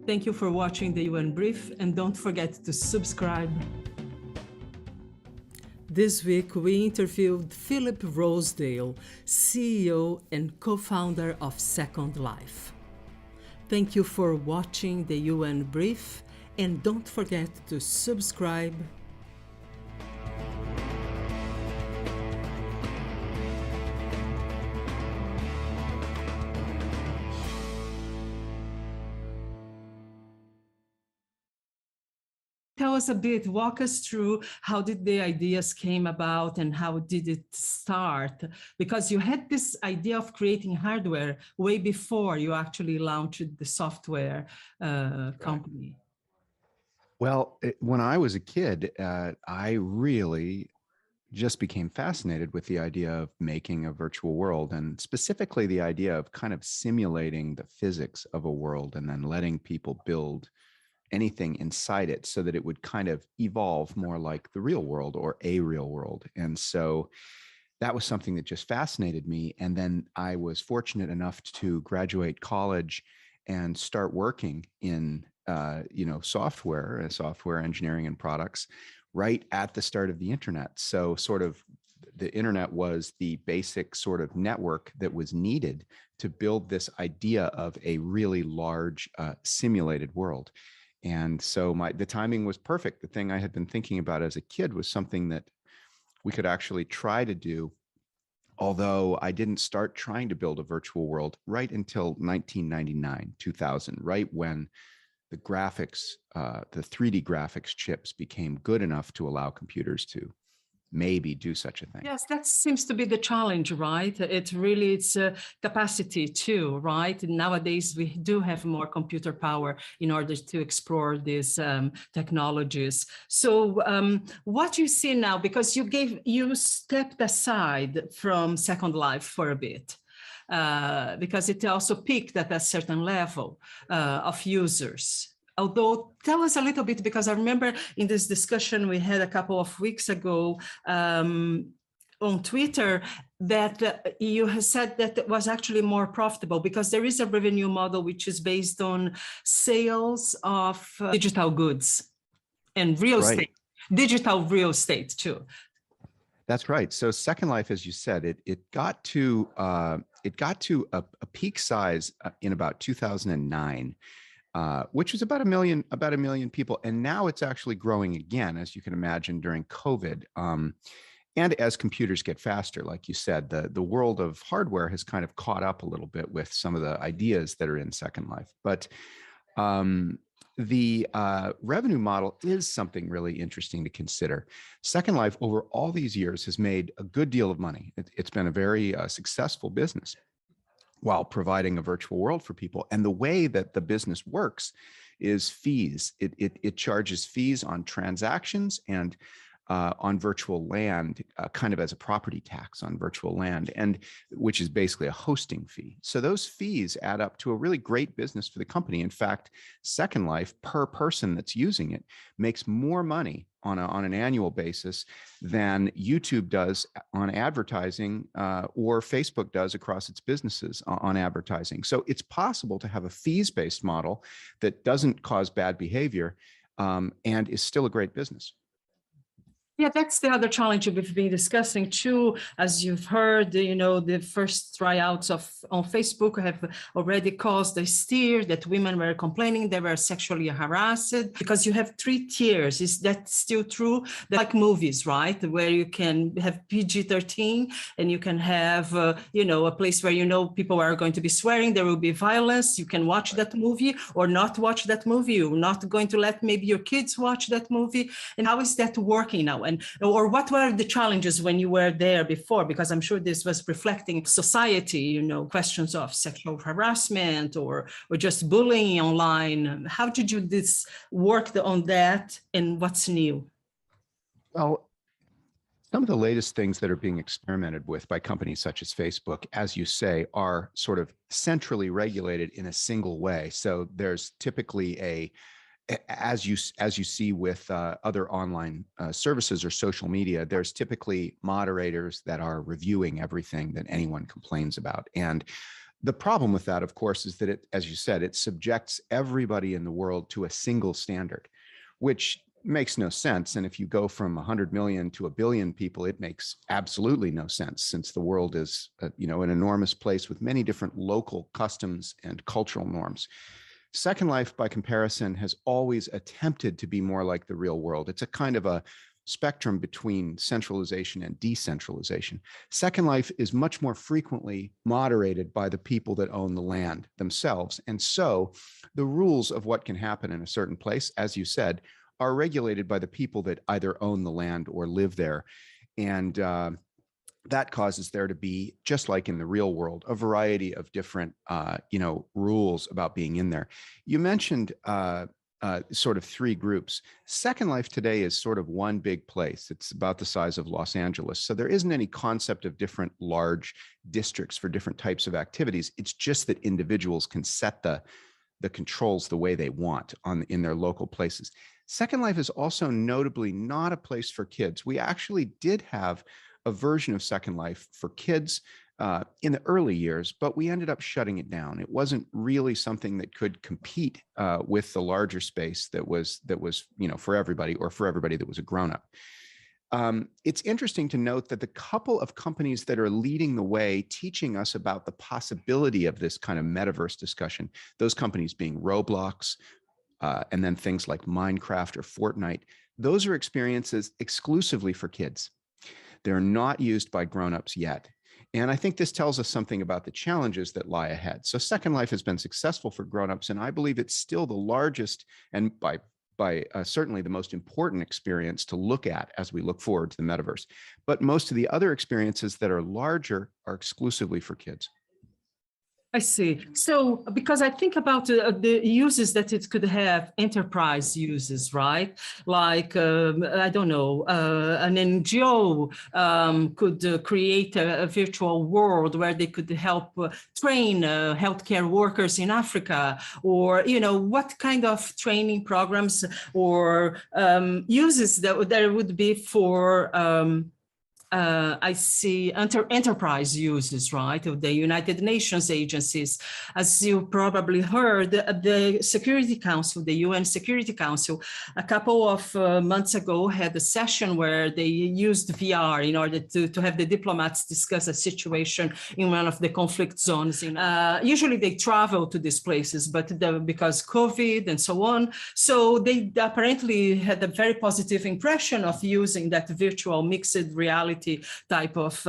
Thank you for watching the UN Brief, and don't forget to subscribe. This week, we interviewed Philip Rosedale, CEO and co-founder of Second Life. Thank you for watching the UN Brief, and don't forget to subscribe. Tell us a bit, walk us through how did the ideas came about and how did it start? Because you had this idea of creating hardware way before you actually launched the software company. Well, when I was a kid, I really just became fascinated with the idea of making a virtual world, and specifically the idea of kind of simulating the physics of a world and then letting people build anything inside it so that it would kind of evolve more like the real world or a real world. And so that was something that just fascinated me. And then I was fortunate enough to graduate college and start working in software engineering and products right at the start of the internet. So sort of the internet was the basic sort of network that was needed to build this idea of a really large simulated world. And so the timing was perfect. The thing I had been thinking about as a kid was something that we could actually try to do, although I didn't start trying to build a virtual world right until 1999, 2000, right when the graphics, the 3D graphics chips became good enough to allow computers to maybe do such a thing. Yes, that seems to be the challenge, right? It's capacity too, right? Nowadays, we do have more computer power in order to explore these technologies. So what you see now, because you stepped aside from Second Life for a bit, because it also peaked at a certain level of users. Although, tell us a little bit, because I remember in this discussion we had a couple of weeks ago on Twitter that you have said that it was actually more profitable because there is a revenue model which is based on sales of digital goods and real estate, digital real estate too. That's right. So Second Life, as you said, it got to a peak size in about 2009. Which was about a million people. And now it's actually growing again, as you can imagine, during COVID. And as computers get faster, like you said, the world of hardware has kind of caught up a little bit with some of the ideas that are in Second Life. But the revenue model is something really interesting to consider. Second Life, over all these years, has made a good deal of money. It's been a very successful business while providing a virtual world for people. And the way that the business works is fees. It charges fees on transactions and on virtual land, kind of as a property tax on virtual land, and which is basically a hosting fee. So those fees add up to a really great business for the company. In fact, Second Life per person that's using it makes more money on an annual basis than YouTube does on advertising or Facebook does across its businesses on advertising. So it's possible to have a fees-based model that doesn't cause bad behavior and is still a great business. Yeah, that's the other challenge we've been discussing too. As you've heard, the first tryouts on Facebook have already caused a stir that women were complaining they were sexually harassed because you have 3 tiers. Is that still true? Like movies, right? Where you can have PG-13 and you can have, a place where people are going to be swearing, there will be violence. You can watch that movie or not watch that movie. You're not going to let maybe your kids watch that movie. And how is that working now? Or what were the challenges when you were there before? Because I'm sure this was reflecting society, questions of sexual harassment or just bullying online. How did you work on that, and what's new? Well, some of the latest things that are being experimented with by companies such as Facebook, as you say, are sort of centrally regulated in a single way. So there's typically as you see with other online services or social media, there's typically moderators that are reviewing everything that anyone complains about. And The problem with that, of course, is that it, as you said, it subjects everybody in the world to a single standard, which makes no sense. And if you go from 100 million to 1 billion people, it makes absolutely no sense, since the world is, an enormous place with many different local customs and cultural norms. Second Life, by comparison, has always attempted to be more like the real world. It's a kind of a spectrum between centralization and decentralization. Second Life is much more frequently moderated by the people that own the land themselves. And so the rules of what can happen in a certain place, as you said, are regulated by the people that either own the land or live there. And that causes there to be, just like in the real world, a variety of different, rules about being in there. You mentioned sort of three groups. Second Life today is sort of one big place. It's about the size of Los Angeles. So there isn't any concept of different large districts for different types of activities. It's just that individuals can set the controls the way they want in their local places. Second Life is also notably not a place for kids. We actually did have a version of Second Life for kids in the early years, but we ended up shutting it down. It wasn't really something that could compete with the larger space that was for everybody, or for everybody that was a grown-up. It's interesting to note that the couple of companies that are leading the way, teaching us about the possibility of this kind of metaverse discussion, those companies being Roblox, and then things like Minecraft or Fortnite, those are experiences exclusively for kids. They're not used by grown-ups yet. And I think this tells us something about the challenges that lie ahead. So Second Life has been successful for grown-ups, and I believe it's still the largest, and by certainly the most important experience to look at as we look forward to the metaverse. But most of the other experiences that are larger are exclusively for kids. I see. So, because I think about the uses that it could have, enterprise uses, right? Like, I don't know, an NGO could create a virtual world where they could help train healthcare workers in Africa, or, what kind of training programs or uses that there would be for I see enterprise uses, right, of the United Nations agencies. As you probably heard, the Security Council, the UN Security Council, a couple of months ago had a session where they used VR in order to have the diplomats discuss a situation in one of the conflict zones. Usually they travel to these places, but because COVID and so on, so they apparently had a very positive impression of using that virtual mixed reality type of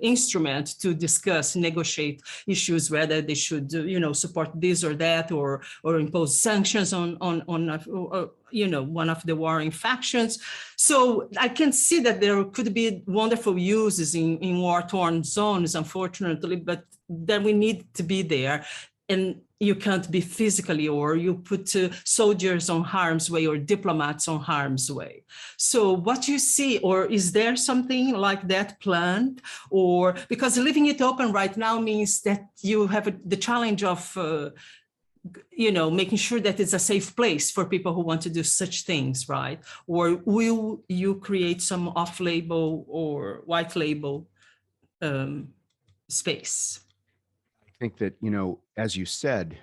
instrument to discuss, negotiate issues, whether they should, support this or that, or impose sanctions on one of the warring factions. So I can see that there could be wonderful uses in war-torn zones, unfortunately, but then we need to be there. And you can't be physically, or you put soldiers on harm's way or diplomats on harm's way. So what you see, or is there something like that planned? Or because leaving it open right now means that you have the challenge of making sure that it's a safe place for people who want to do such things, right? Or will you create some off-label or white label space? I think that, as you said,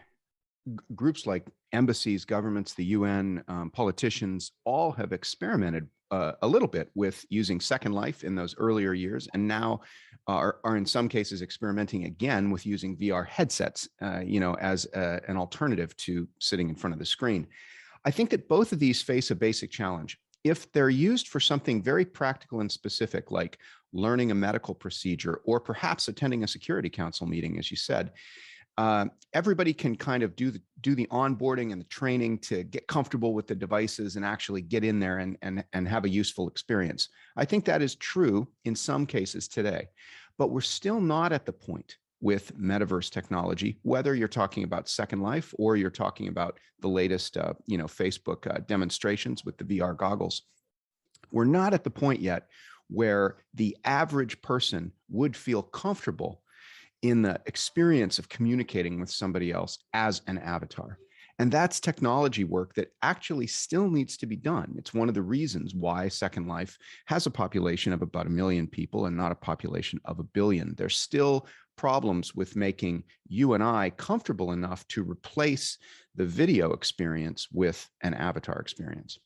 groups like embassies, governments, the UN, politicians, all have experimented a little bit with using Second Life in those earlier years, and now are in some cases experimenting again with using VR headsets, as an alternative to sitting in front of the screen. I think that both of these face a basic challenge. If they're used for something very practical and specific, like learning a medical procedure, or perhaps attending a Security Council meeting, as you said, everybody can kind of do the onboarding and the training to get comfortable with the devices and actually get in there and have a useful experience. I think that is true in some cases today, but we're still not at the point with metaverse technology, whether you're talking about Second Life or you're talking about the latest, Facebook demonstrations with the VR goggles. We're not at the point yet where the average person would feel comfortable in the experience of communicating with somebody else as an avatar. And that's technology work that actually still needs to be done. It's one of the reasons why Second Life has a population of about 1 million people and not a population of 1 billion. There's still problems with making you and I comfortable enough to replace the video experience with an avatar experience.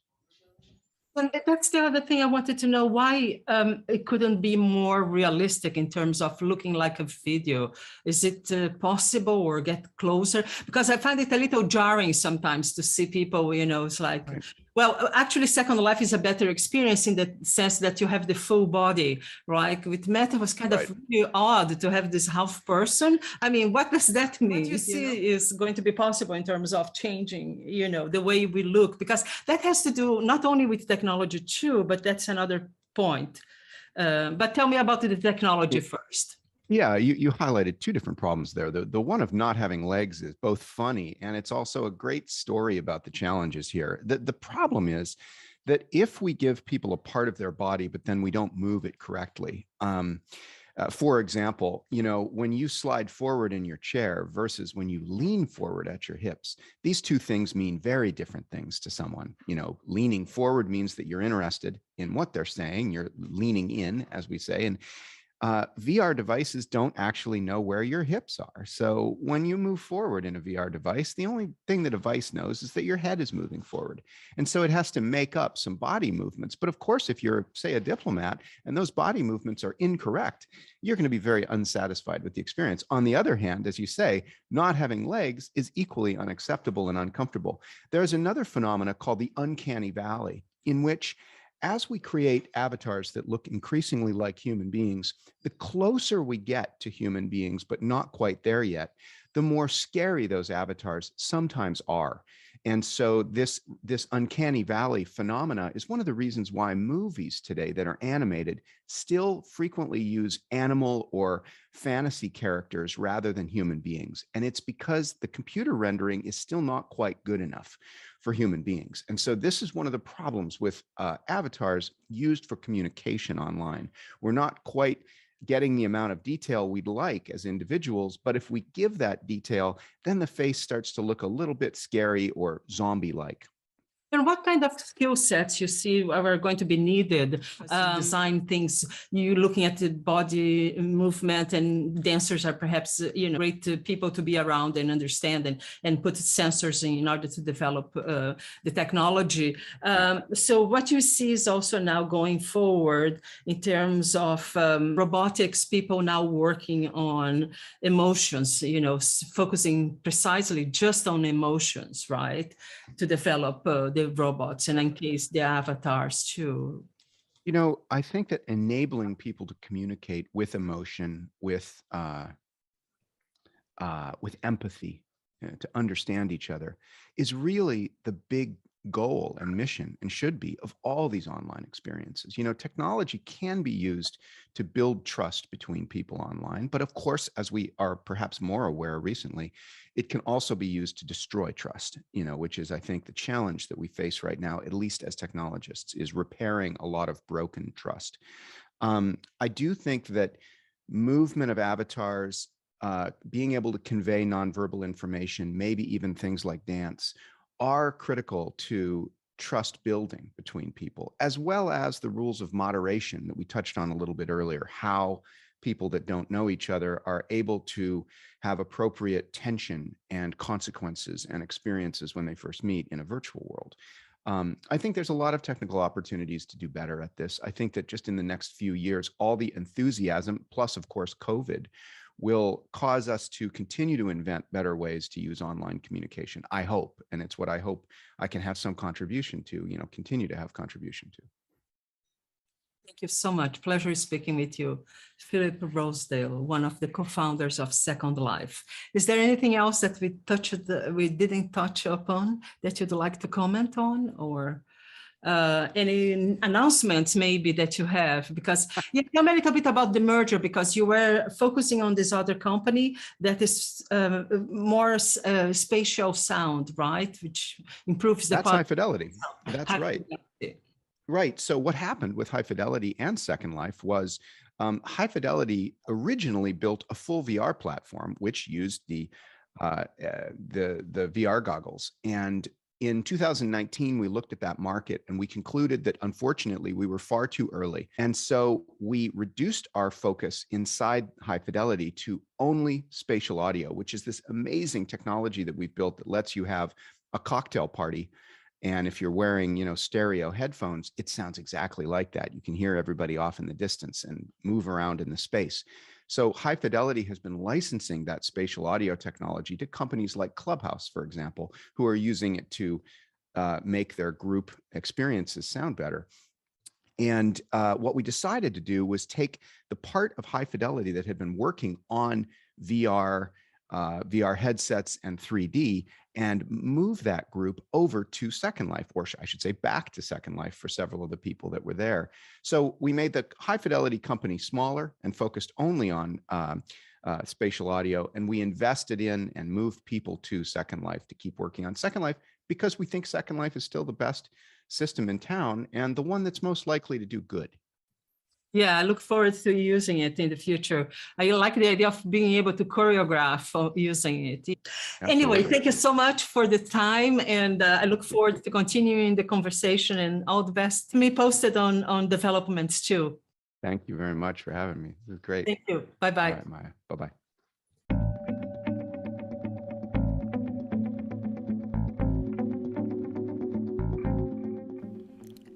And that's the other thing I wanted to know, why it couldn't be more realistic in terms of looking like a video. Is it possible, or get closer? Because I find it a little jarring sometimes to see people, it's like, right. Well, actually, Second Life is a better experience in the sense that you have the full body, right? With Meta, it was kind of really odd to have this half person. I mean, what does that mean? What you see is going to be possible in terms of changing, the way we look, because that has to do not only with technology too, but that's another point. But tell me about the technology first. Yeah, you highlighted two different problems there. The one of not having legs is both funny, and it's also a great story about the challenges here. The problem is that if we give people a part of their body, but then we don't move it correctly. For example, when you slide forward in your chair versus when you lean forward at your hips, these two things mean very different things to someone. Leaning forward means that you're interested in what they're saying. You're leaning in, as we say, and VR devices don't actually know where your hips are. So when you move forward in a VR device, the only thing the device knows is that your head is moving forward. And so it has to make up some body movements. But of course, if you're, say, a diplomat and those body movements are incorrect, you're going to be very unsatisfied with the experience. On the other hand, as you say, not having legs is equally unacceptable and uncomfortable. There's another phenomena called the uncanny valley, in which as we create avatars that look increasingly like human beings, the closer we get to human beings, but not quite there yet, the more scary those avatars sometimes are. And so this uncanny valley phenomena is one of the reasons why movies today that are animated still frequently use animal or fantasy characters rather than human beings. And it's because the computer rendering is still not quite good enough for human beings. And so this is one of the problems with avatars used for communication online. We're not quite getting the amount of detail we'd like as individuals, but if we give that detail, then the face starts to look a little bit scary or zombie-like. And what kind of skill sets you see are going to be needed to design things? You looking at the body movement, and dancers are perhaps great people to be around and understand and put sensors in order to develop the technology. So what you see is also now going forward in terms of robotics, people now working on emotions, focusing precisely just on emotions, right? To develop the robots and in case the avatars too. I think that enabling people to communicate with emotion, with empathy, to understand each other, is really the big goal and mission, and should be, of all these online experiences. Technology can be used to build trust between people online, but of course, as we are perhaps more aware recently, it can also be used to destroy trust, which is, I think, the challenge that we face right now, at least as technologists, is repairing a lot of broken trust. I do think that movement of avatars, being able to convey nonverbal information, maybe even things like dance, are critical to trust building between people, as well as the rules of moderation that we touched on a little bit earlier, how people that don't know each other are able to have appropriate tension and consequences and experiences when they first meet in a virtual world. I think there's a lot of technical opportunities to do better at this. I think that just in the next few years, all the enthusiasm, plus of course COVID, will cause us to continue to invent better ways to use online communication. I hope, and it's what I hope I can have some contribution to, continue to have contribution to. Thank you so much. Pleasure speaking with you. Philip Rosedale, one of the co-founders of Second Life. Is there anything else that we didn't touch upon that you'd like to comment on, or any announcements maybe that you have? Because tell me a little bit about the merger, because you were focusing on this other company that is more spatial sound, right? Which improves the— That's High Fidelity. That's High right. Fidelity. Right. So what happened with High Fidelity and Second Life was High Fidelity originally built a full VR platform, which used the the VR goggles. And in 2019, we looked at that market and we concluded that unfortunately we were far too early. And so we reduced our focus inside High Fidelity to only spatial audio, which is this amazing technology that we've built that lets you have a cocktail party. And if you're wearing, stereo headphones, it sounds exactly like that. You can hear everybody off in the distance and move around in the space. So High Fidelity has been licensing that spatial audio technology to companies like Clubhouse, for example, who are using it to make their group experiences sound better. And what we decided to do was take the part of High Fidelity that had been working on VR headsets and 3D and move that group over to Second Life, or I should say back to Second Life for several of the people that were there. So we made the High Fidelity company smaller and focused only on spatial audio. And we invested in and moved people to Second Life to keep working on Second Life because we think Second Life is still the best system in town and the one that's most likely to do good. Yeah, I look forward to using it in the future. I like the idea of being able to choreograph using it. Absolutely. Anyway, thank you so much for the time. And I look forward to continuing the conversation, and all the best. Me posted on developments too. Thank you very much for having me. This is great. Thank you. Bye-bye. All right, Maya. Bye-bye.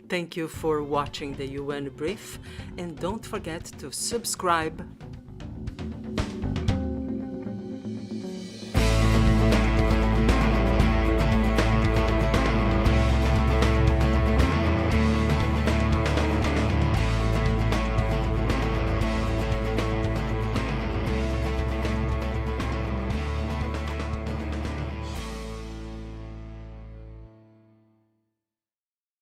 Thank you for watching the UN Brief, and don't forget to subscribe,